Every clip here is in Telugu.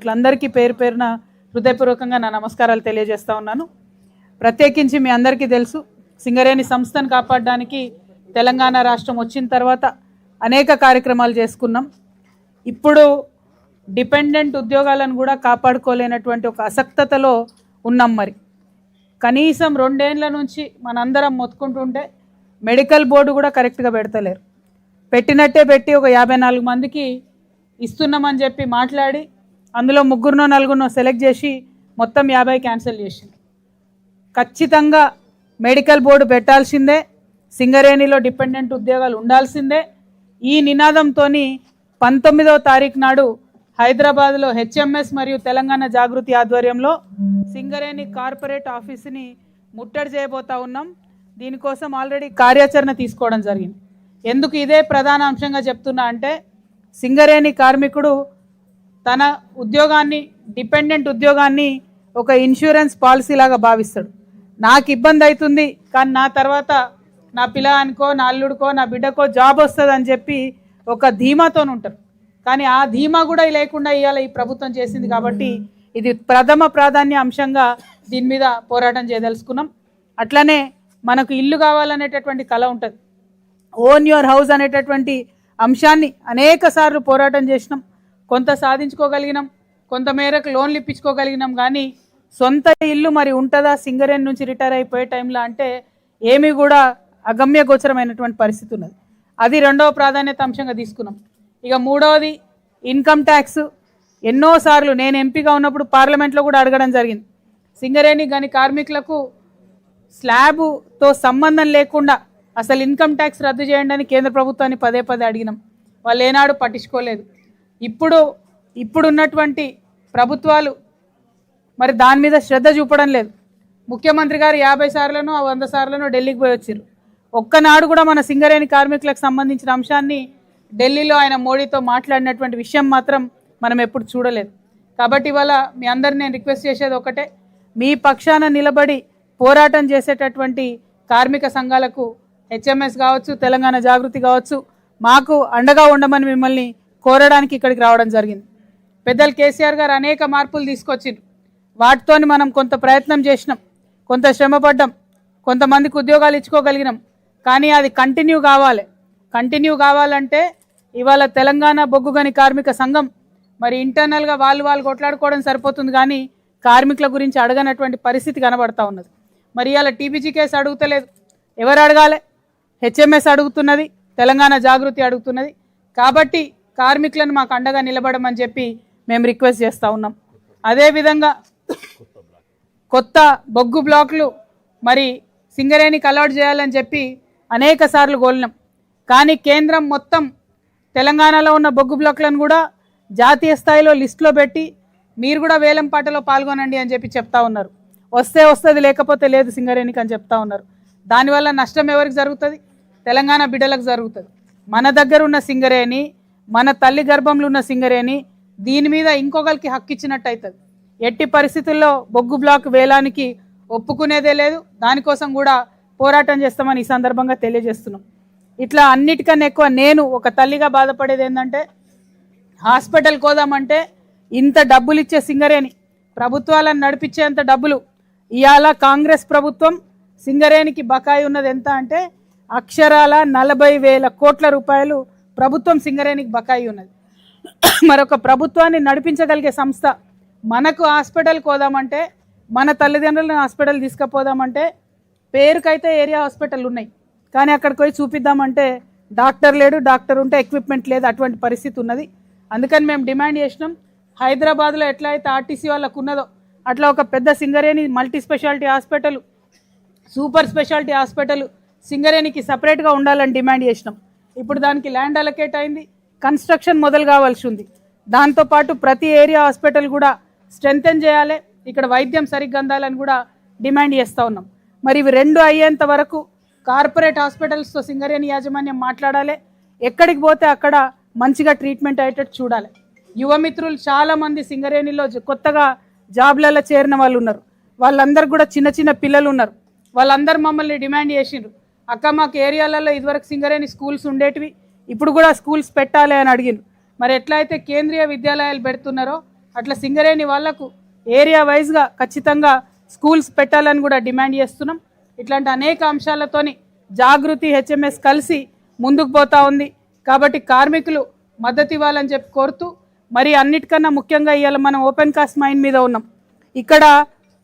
అందరికీ పేరు పేరున హృదయపూర్వకంగా నా నమస్కారాలు తెలియజేస్తా ఉన్నాను. ప్రత్యేకించి మీ అందరికీ తెలుసు, సింగరేణి సంస్థను కాపాడడానికి తెలంగాణ రాష్ట్రం వచ్చిన తర్వాత అనేక కార్యక్రమాలు చేసుకున్నాం. ఇప్పుడు డిపెండెంట్ ఉద్యోగాలను కూడా కాపాడుకోలేనటువంటి ఒక అసక్తతలో ఉన్నాం. మరి కనీసం 2 ఏళ్ల నుంచి మనందరం మొత్తుకుంటుంటే మెడికల్ బోర్డు కూడా కరెక్ట్గా పెడతలేరు. పెట్టినట్టే పెట్టి ఒక 54 మందికి ఇస్తున్నామని చెప్పి మాట్లాడి అందులో 3 4 సెలెక్ట్ చేసి మొత్తం 50 క్యాన్సిల్ చేసింది. ఖచ్చితంగా మెడికల్ బోర్డు పెట్టాల్సిందే, సింగరేణిలో డిపెండెంట్ ఉద్యోగాలు ఉండాల్సిందే. ఈ నినాదంతో 19వ తారీఖు నాడు హైదరాబాద్లో హెచ్ఎంఎస్ మరియు తెలంగాణ జాగృతి ఆధ్వర్యంలో సింగరేణి కార్పొరేట్ ఆఫీసుని ముట్టడి చేయబోతా ఉన్నాం. దీనికోసం ఆల్రెడీ కార్యాచరణ తీసుకోవడం జరిగింది. ఎందుకు ఇదే ప్రధాన అంశంగా చెప్తున్నా అంటే, సింగరేణి కార్మికుడు తన ఉద్యోగాన్ని, డిపెండెంట్ ఉద్యోగాన్ని ఒక ఇన్సూరెన్స్ పాలసీ లాగా భావిస్తాడు. నాకు ఇబ్బంది అవుతుంది కానీ నా తర్వాత నా పిల్లగానికో, నా అల్లుడికో, నా బిడ్డకో జాబ్ వస్తుంది అని చెప్పి ఒక ధీమాతో ఉంటారు. కానీ ఆ ధీమా కూడా లేకుండా ఇవాళ ఈ ప్రభుత్వం చేసింది. కాబట్టి ఇది ప్రథమ ప్రాధాన్య అంశంగా దీని మీద పోరాటం చేయదలుచుకున్నాం. అట్లనే మనకు ఇల్లు కావాలనేటటువంటి కళ ఉంటుంది. ఓన్ యువర్ హౌస్ అనేటటువంటి అంశాన్ని అనేక సార్లు పోరాటం చేసినాం. కొంత సాధించుకోగలిగినాం, కొంత మేరకు లోన్లు ఇప్పించుకోగలిగినాం. కానీ సొంత ఇల్లు మరి ఉంటుందా సింగరేణి నుంచి రిటైర్ అయిపోయే టైంలో అంటే ఏమీ కూడా అగమ్య గోచరమైనటువంటి పరిస్థితి ఉన్నది. అది 2వ ప్రాధాన్యత అంశంగా తీసుకున్నాం. ఇక 3వది ఇన్కమ్ ట్యాక్స్. ఎన్నోసార్లు నేను ఎంపీగా ఉన్నప్పుడు పార్లమెంట్లో కూడా అడగడం జరిగింది. సింగరేణి గని కార్మికులకు స్లాబ్తో సంబంధం లేకుండా అసలు ఇన్కమ్ ట్యాక్స్ రద్దు చేయండి అని కేంద్ర ప్రభుత్వాన్ని పదే అడిగినాం. వాళ్ళు ఏనాడు పట్టించుకోలేదు. ఇప్పుడున్నటువంటి ప్రభుత్వాలు మరి దాని మీద శ్రద్ధ చూపడం లేదు. ముఖ్యమంత్రి గారు 50 సార్లను 100 సార్లను ఢిల్లీకి పోయి వచ్చారు. ఒక్కనాడు కూడా మన సింగరేణి కార్మికులకు సంబంధించిన అంశాన్ని ఢిల్లీలో ఆయన మోడీతో మాట్లాడినటువంటి విషయం మాత్రం మనం ఎప్పుడు చూడలేదు. కాబట్టి ఇవాళ మీ అందరిని నేను రిక్వెస్ట్ చేసేది ఒకటే, మీ పక్షాన నిలబడి పోరాటం చేసేటటువంటి కార్మిక సంఘాలకు హెచ్ఎంఎస్ కావచ్చు, తెలంగాణ జాగృతి కావచ్చు, మాకు అండగా ఉండమని మిమ్మల్ని కోరడానికి ఇక్కడికి రావడం జరిగింది. పెద్దలు కేసీఆర్ గారు అనేక మార్పులు తీసుకొచ్చిండ్రు. వాటితో మనం కొంత ప్రయత్నం చేసినాం, కొంత శ్రమపడ్డాం, కొంతమందికి ఉద్యోగాలు ఇచ్చుకోగలిగినాం. కానీ అది కంటిన్యూ కావాలంటే ఇవాళ తెలంగాణ బొగ్గుగని కార్మిక సంఘం మరి ఇంటర్నల్గా వాళ్ళు కొట్లాడుకోవడం సరిపోతుంది. కానీ కార్మికుల గురించి అడగనటువంటి పరిస్థితి కనబడతా ఉన్నది. మరి ఇవాళ టీబీజీ కేసు అడుగుతలేదు. ఎవరు అడగాలి? హెచ్ఎంఎస్ అడుగుతున్నది, తెలంగాణ జాగృతి అడుగుతున్నది. కాబట్టి కార్మికులను మాకు అండగా నిలబడమని చెప్పి మేము రిక్వెస్ట్ చేస్తూ ఉన్నాం. అదేవిధంగా కొత్త బొగ్గు బ్లాకులు మరి సింగరేణికి అలాట్ చేయాలని చెప్పి అనేక సార్లు కోలినాం. కానీ కేంద్రం మొత్తం తెలంగాణలో ఉన్న బొగ్గు బ్లాకులను కూడా జాతీయ స్థాయిలో లిస్టులో పెట్టి మీరు కూడా వేలం పాటలో పాల్గొనండి అని చెప్పి చెప్తా ఉన్నారు. వస్తే వస్తుంది, లేకపోతే లేదు సింగరేణికి అని చెప్తా ఉన్నారు. దానివల్ల నష్టం ఎవరికి జరుగుతుంది? తెలంగాణ బిడ్డలకు జరుగుతుంది. మన దగ్గర ఉన్న సింగరేణి, మన తల్లి గర్భంలో ఉన్న సింగరేణి, దీని మీద ఇంకొకరికి హక్కు ఇచ్చినట్టు అవుతుంది. ఎట్టి పరిస్థితుల్లో బొగ్గు బ్లాక్ వేలానికి ఒప్పుకునేదే లేదు. దానికోసం కూడా పోరాటం చేస్తామని ఈ సందర్భంగా తెలియజేస్తున్నాం. ఇట్లా అన్నిటికన్నా ఎక్కువ నేను ఒక తల్లిగా బాధపడేది ఏంటంటే, హాస్పిటల్కి పోదామంటే ఇంత డబ్బులు ఇచ్చే సింగరేణి, ప్రభుత్వాలను నడిపించేంత డబ్బులు ఇవాళ కాంగ్రెస్ ప్రభుత్వం సింగరేణికి బకాయి ఉన్నది ఎంత అంటే అక్షరాల 40,000 కోట్ల రూపాయలు ప్రభుత్వం సింగరేణికి బకాయి ఉన్నది. మరొక ప్రభుత్వాన్ని నడిపించగలిగే సంస్థ మనకు హాస్పిటల్కి పోదామంటే, మన తల్లిదండ్రులను హాస్పిటల్ తీసుకుపోదామంటే పేరుకైతే ఏరియా హాస్పిటల్ ఉన్నాయి, కానీ అక్కడికి పోయి చూపిద్దామంటే డాక్టర్ లేడు, డాక్టర్ ఉంటే ఎక్విప్మెంట్ లేదు. అటువంటి పరిస్థితి ఉన్నది. అందుకని మేము డిమాండ్ చేసినాం, హైదరాబాద్లో ఎట్లా అయితే ఆర్టీసీ వాళ్ళకు ఉన్నదో అట్లా ఒక పెద్ద Singareni multi specialty hospital, super specialty hospital సింగరేణికి సపరేట్గా ఉండాలని డిమాండ్ చేసినాం. ఇప్పుడు దానికి ల్యాండ్ అలొకేట్ అయింది, కన్స్ట్రక్షన్ మొదలు కావాల్సి ఉంది. దాంతోపాటు ప్రతి ఏరియా హాస్పిటల్ కూడా స్ట్రెంథెన్ చేయాలి, ఇక్కడ వైద్యం సరిగ్గా అందాలని కూడా డిమాండ్ చేస్తూ ఉన్నాం. మరి ఇవి 2 అయ్యేంత వరకు కార్పొరేట్ హాస్పిటల్స్తో సింగరేణి యాజమాన్యం మాట్లాడాలి. ఎక్కడికి పోతే అక్కడ మంచిగా ట్రీట్మెంట్ అయ్యేటట్టు చూడాలి. యువమిత్రులు చాలామంది సింగరేణిలో కొత్తగా జాబ్లలో చేరిన వాళ్ళు ఉన్నారు. వాళ్ళందరూ కూడా చిన్న పిల్లలు ఉన్నారు. వాళ్ళందరూ మమ్మల్ని డిమాండ్ చేసిండ్రు, అక్క మాకు ఏరియాలలో ఇదివరకు సింగరేణి స్కూల్స్ ఉండేటివి, ఇప్పుడు కూడా స్కూల్స్ పెట్టాలి అని అడిగిండ్రు. మరి ఎట్లయితే కేంద్రీయ విద్యాలయాలు పెడుతున్నారో అట్లా సింగరేణి వాళ్లకు ఏరియా వైజ్గా ఖచ్చితంగా స్కూల్స్ పెట్టాలని కూడా డిమాండ్ చేస్తున్నాం. ఇట్లాంటి అనేక అంశాలతోని జాగృతి హెచ్ఎంఎస్ కలిసి ముందుకు పోతా ఉంది. కాబట్టి కార్మికులు మద్దతు ఇవ్వాలని చెప్పి కోరుతూ, మరి అన్నిటికన్నా ముఖ్యంగా ఇవాళ మనం ఓపెన్ కాస్ట్ మైన్ మీద ఉన్నాం. ఇక్కడ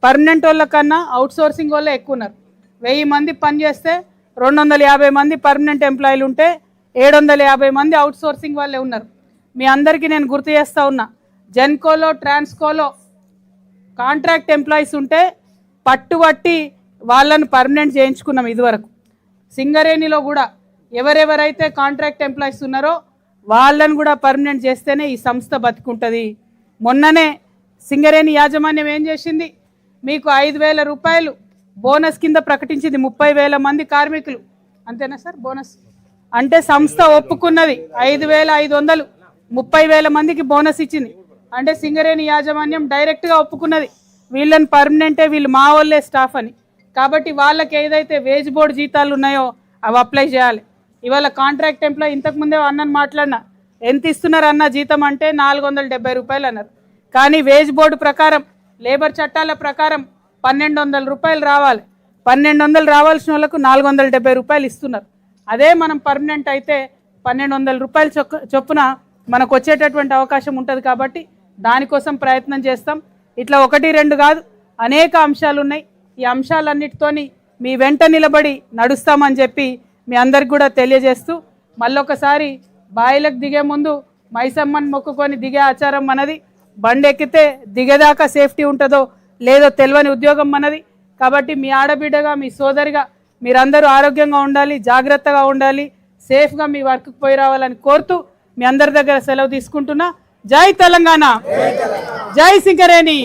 పర్మనెంట్ వాళ్ళ కన్నా అవుట్ సోర్సింగ్ వాళ్ళే ఎక్కువ ఉన్నారు. 1000 మంది పనిచేస్తే 250 మంది పర్మనెంట్ ఎంప్లాయీలు ఉంటే 750 మంది అవుట్ సోర్సింగ్ వాళ్ళే ఉన్నారు. మీ అందరికీ నేను గుర్తు చేస్తూ ఉన్నా, జెన్కోలో ట్రాన్స్కోలో కాంట్రాక్ట్ ఎంప్లాయీస్ ఉంటే పట్టుబట్టి వాళ్ళను పర్మనెంట్ చేయించుకున్నాం ఇదివరకు. సింగరేణిలో కూడా ఎవరెవరైతే కాంట్రాక్ట్ ఎంప్లాయీస్ ఉన్నారో వాళ్ళను కూడా పర్మనెంట్ చేస్తేనే ఈ సంస్థ బతుకుంటుంది. మొన్ననే సింగరేణి యాజమాన్యం ఏం చేసింది, మీకు 5,000 రూపాయలు బోనస్ కింద ప్రకటించింది. 30,000 మంది కార్మికులు, అంతేనా సార్ బోనస్ అంటే? సంస్థ ఒప్పుకున్నది 5,500, 30,000 మందికి బోనస్ ఇచ్చింది. అంటే సింగరేణి యాజమాన్యం డైరెక్ట్గా ఒప్పుకున్నది వీళ్ళని పర్మనెంటే, వీళ్ళు మా వాళ్ళే స్టాఫ్ అని. కాబట్టి వాళ్ళకి ఏదైతే వేజ్ బోర్డు జీతాలు ఉన్నాయో అవి అప్లై చేయాలి. ఇవాళ కాంట్రాక్ట్ ఎంప్లాయీ, ఇంతకుముందే అన్నని మాట్లాడినా, ఎంత ఇస్తున్నారు అన్న జీతం అంటే 470 రూపాయలు అన్నారు. కానీ వేజ్ బోర్డు ప్రకారం, లేబర్ చట్టాల ప్రకారం 1,200 రూపాయలు రావాలి. 1,200 రావాల్సిన వాళ్ళకు 470 రూపాయలు ఇస్తున్నారు. అదే మనం పర్మనెంట్ అయితే 1,200 రూపాయలు చొప్పున మనకు వచ్చేటటువంటి అవకాశం ఉంటుంది. కాబట్టి దానికోసం ప్రయత్నం చేస్తాం. ఇట్లా 1, 2 కాదు, అనేక అంశాలు ఉన్నాయి. ఈ అంశాలన్నిటితోని మీ వెంట నిలబడి నడుస్తామని చెప్పి మీ అందరికి కూడా తెలియజేస్తూ, మళ్ళొకసారి బాయిలకు దిగే ముందు మైసమ్మని మొక్కుకొని దిగే ఆచారం మనది. బండి ఎక్కితే దిగేదాకా సేఫ్టీ ఉంటుందో లేదో తెలియని ఉద్యోగం మనది. కాబట్టి మీ ఆడబిడ్డగా, మీ సోదరిగా మీరందరూ ఆరోగ్యంగా ఉండాలి, జాగ్రత్తగా ఉండాలి, సేఫ్గా మీ వర్క్కి పోయి రావాలని కోరుతూ మీ అందరి దగ్గర సెలవు తీసుకుంటున్నా. జై తెలంగాణ, జై సింగరేణి.